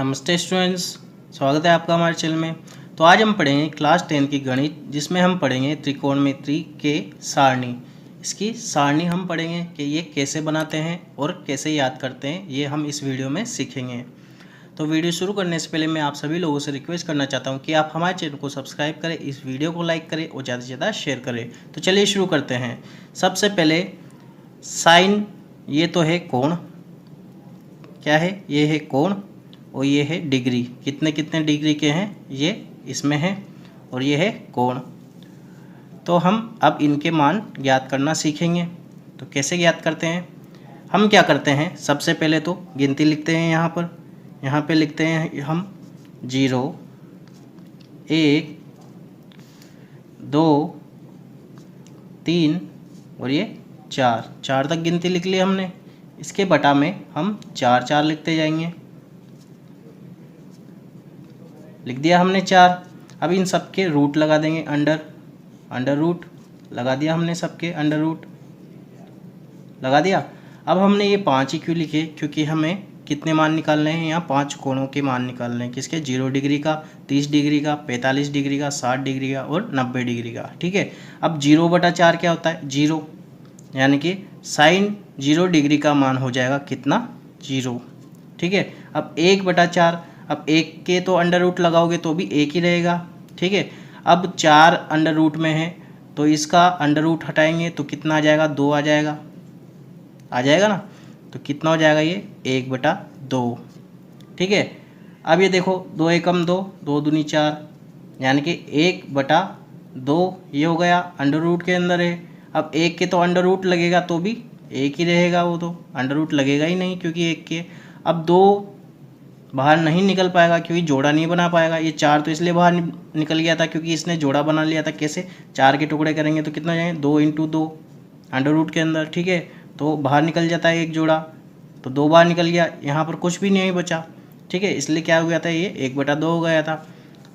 नमस्ते स्टूडेंट्स, स्वागत है आपका हमारे चैनल में। तो आज हम पढ़ेंगे क्लास 10 की गणित, जिसमें हम पढ़ेंगे त्रिकोणमिति के सारणी। इसकी सारणी हम पढ़ेंगे कि ये कैसे बनाते हैं और कैसे याद करते हैं, ये हम इस वीडियो में सीखेंगे। तो वीडियो शुरू करने से पहले मैं आप सभी लोगों से रिक्वेस्ट करना चाहता हूँ कि आप हमारे चैनल को सब्सक्राइब करें, इस वीडियो को लाइक करें और ज़्यादा से ज़्यादा शेयर करें। तो चलिए शुरू करते हैं। सबसे पहले साइन, ये तो है कोण, क्या है, ये है कोण और ये है डिग्री। कितने कितने डिग्री के हैं ये इसमें है, और ये है कोण। तो हम अब इनके मान ज्ञात करना सीखेंगे। तो कैसे ज्ञात करते हैं, हम क्या करते हैं, सबसे पहले तो गिनती लिखते हैं। यहाँ पे लिखते हैं हम 0, 1, 2, 3 और ये 4 तक गिनती लिख ली हमने। इसके बटा में हम 4 लिखते जाएंगे। लिख दिया हमने 4। अब इन सब के रूट लगा देंगे, अंडर रूट लगा दिया हमने, सबके अंडर रूट लगा दिया। अब हमने ये 5 ही क्यों लिखे, क्योंकि हमें कितने मान निकालने हैं, यहाँ 5 कोणों के मान निकालने हैं। किसके, 0 डिग्री का, 30 डिग्री का, 45 डिग्री का, 60 डिग्री का और 90 डिग्री का। ठीक है। अब 0/4 क्या होता है, 0, यानी कि साइन 0 डिग्री का मान हो जाएगा कितना, 0। ठीक है। अब 1/4, अब 1 के तो अंडर रूट लगाओगे तो भी 1 ही रहेगा। ठीक है। अब 4 अंडर रूट में है तो इसका अंडर रूट हटाएंगे तो कितना आ जाएगा, 2 आ जाएगा ना। तो कितना हो जाएगा ये, 1/2। ठीक है। अब ये देखो, 2 एकम 2, 2 दूनी 4, यानी कि 1/2 ये हो गया, अंडर रूट के अंदर है। अब 1 के तो अंडर रूट लगेगा तो भी 1 ही रहेगा, वो तो अंडर रूट लगेगा ही नहीं क्योंकि 1 के। अब 2 बाहर नहीं निकल पाएगा क्योंकि जोड़ा नहीं बना पाएगा। ये 4 तो इसलिए बाहर निकल गया था क्योंकि इसने जोड़ा बना लिया था। कैसे, 4 के टुकड़े करेंगे तो कितना जाएंगे, 2 × 2 अंडर रूट के अंदर। ठीक है। तो बाहर निकल जाता है एक जोड़ा, तो 2 बाहर निकल गया, यहाँ पर कुछ भी नहीं बचा। ठीक है। इसलिए क्या हो गया था, ये 1/2 हो गया था।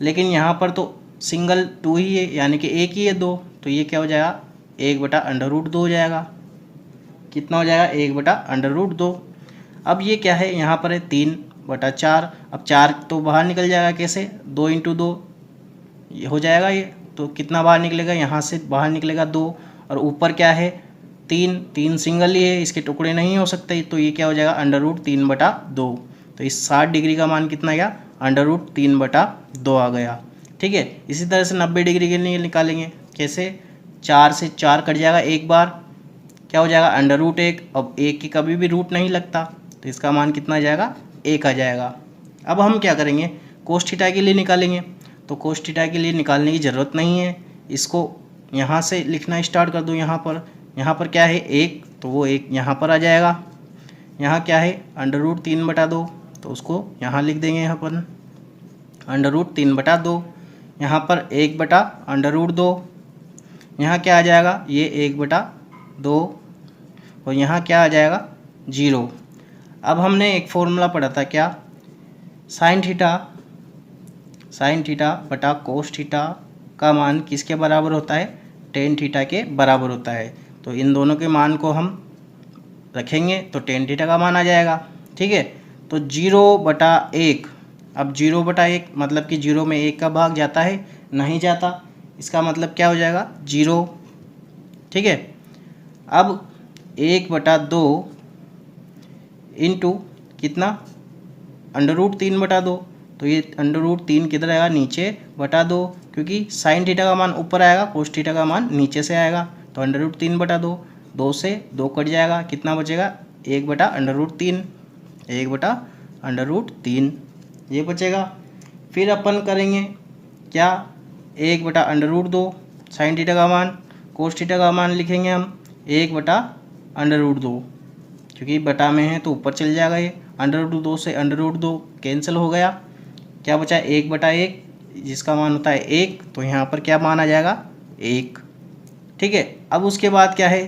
लेकिन यहाँ पर तो सिंगल 2 ही है, यानी कि 1 ही है 2, तो ये क्या हो जाएगा, 1/√2 हो जाएगा। कितना हो जाएगा, 1/√2। अब ये क्या है, यहाँ पर है 3/4। अब 4 तो बाहर निकल जाएगा, कैसे, 2 × 2 ये हो जाएगा ये। तो कितना बाहर निकलेगा, यहाँ से बाहर निकलेगा 2, और ऊपर क्या है, 3 सिंगल ही है, इसके टुकड़े नहीं हो सकते। तो ये क्या हो जाएगा, √3/2। तो इस 60 डिग्री का मान कितना गया, √3/2 आ गया। ठीक है। इसी तरह से 90 डिग्री के लिए निकालेंगे। कैसे, 4 से 4 कट जाएगा एक बार, क्या हो जाएगा, √1। अब 1 की कभी भी रूट नहीं लगता, तो इसका मान कितना आ जाएगा, 1 आ जाएगा। अब हम क्या करेंगे, कोस थीटा के लिए निकालेंगे। तो कोस थीटा के लिए निकालने की ज़रूरत नहीं है, इसको यहाँ से लिखना स्टार्ट कर दो। यहाँ पर क्या है, 1, तो वो 1 यहाँ पर आ जाएगा। यहाँ क्या है, √3/2, तो उसको यहाँ लिख देंगे, यहाँ पर √3/2। यहाँ पर 1/√2, यहाँ क्या आ जाएगा, ये 1/2, और यहाँ क्या आ जाएगा, 0। अब हमने एक फॉर्मूला पढ़ा था, क्या, साइन थीटा बटा कोस थीटा का मान किसके बराबर होता है, टेन थीटा के बराबर होता है। तो इन दोनों के मान को हम रखेंगे तो टेन थीटा का मान आ जाएगा। ठीक है। तो 0/1, अब 0/1 मतलब कि 0 में 1 का भाग जाता है, नहीं जाता, इसका मतलब क्या हो जाएगा, 0। ठीक है। अब 1/2 इंटू कितना, √3/2, तो ये √3 किधर आएगा, नीचे, /2, क्योंकि साइन थीटा का मान ऊपर आएगा, कोस थीटा का मान नीचे से आएगा। तो √3/2, 2 से 2 कट जाएगा, कितना बचेगा, 1/√3, 1/√3 ये बचेगा। फिर अपन करेंगे क्या, 1/√2 साइन थीटा का मान, कोस थीटा का मान लिखेंगे हम 1/√2, क्योंकि बटा में है तो ऊपर चल जाएगा ये। √2 से √2 कैंसिल हो गया, क्या बचा, 1/1, जिसका मान होता है 1, तो यहाँ पर क्या मान आ जाएगा, 1। ठीक है। अब उसके बाद क्या है,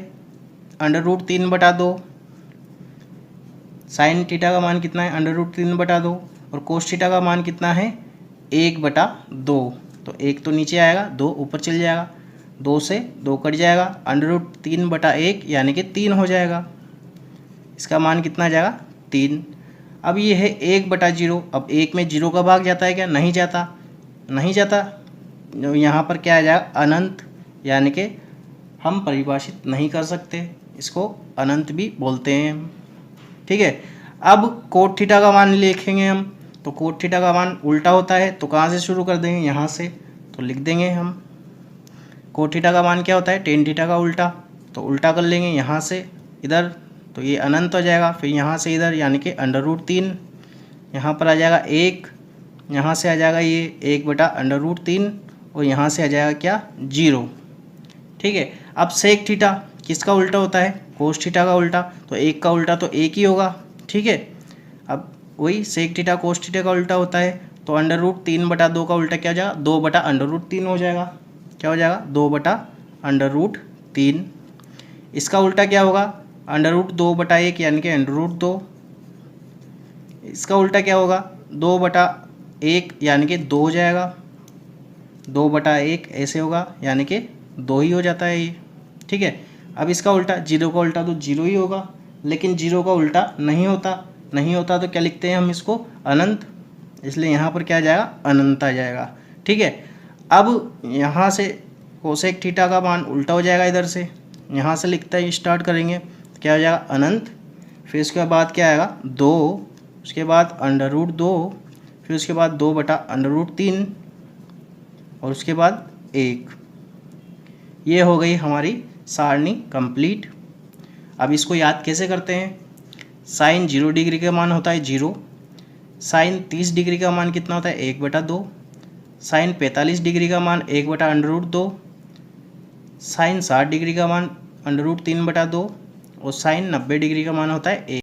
√3/2, साइन थीटा का मान कितना है, √3/2, और कोस थीटा का मान कितना है, 1/2। तो 1 तो नीचे आएगा, 2 ऊपर चल जाएगा, 2 से 2 कट जाएगा, √3/1 यानी कि 3 हो जाएगा। इसका मान कितना आ जाएगा, 3। अब ये है 1/0। अब 1 में 0 का भाग जाता है क्या? नहीं जाता, नहीं जाता। यहाँ पर क्या आ जाएगा? अनंत, यानी कि हम परिभाषित नहीं कर सकते, इसको अनंत भी बोलते हैं। ठीक है, अब कोट थीटा का मान लिखेंगे हम, तो कोट थीटा का मान उल्टा होता है, तो कहाँ से शुरू कर देंगे? यहाँ से। तो लिख देंगे हम कोट थीटा का मान क्या होता है? टेन थीटा का उल्टा। तो उल्टा कर लेंगे यहाँ से इधर, तो ये अनंत हो जाएगा। फिर यहाँ से इधर यानी कि √3, यहाँ पर आ जाएगा 1, यहाँ से आ जाएगा ये 1/√3 और यहाँ से आ जाएगा क्या? 0। ठीक है, अब सेक थीटा किसका उल्टा होता है? कोस थीटा का उल्टा। तो 1 का उल्टा तो 1 ही होगा। ठीक है, अब वही सेक थीटा कोस थीटा का उल्टा होता है, तो √3/2 का उल्टा क्या हो जाएगा? 2/√3 हो जाएगा। क्या हो जाएगा? 2/√3। इसका उल्टा क्या होगा? √2/1 यानी कि √2। इसका उल्टा क्या होगा? 2/1 यानी कि 2 हो जाएगा। 2/1 ऐसे होगा, यानी कि 2 ही हो जाता है ये। ठीक है, अब इसका उल्टा 0 का उल्टा तो 0 ही होगा, लेकिन 0 का उल्टा नहीं होता। नहीं होता तो क्या लिखते हैं हम इसको? अनंत। इसलिए यहाँ पर क्या आ जाएगा? अनंत आ जाएगा। ठीक है, अब यहाँ से कोसेक थीटा का मान उल्टा हो जाएगा इधर से। यहाँ से लिखते ही स्टार्ट करेंगे, क्या हो जाएगा? अनंत। फिर उसके बाद क्या आएगा? 2, उसके बाद √2, फिर उसके बाद 2/√3 और उसके बाद 1। ये हो गई हमारी सारणी कंप्लीट। अब इसको याद कैसे करते हैं? साइन 0 डिग्री का मान होता है 0। साइन 30 डिग्री का मान कितना होता है? 1/2। साइन 45 डिग्री का मान 1/√2। साइन 60 डिग्री का मान √3/2 और साइन 90 डिग्री का मान होता है 1।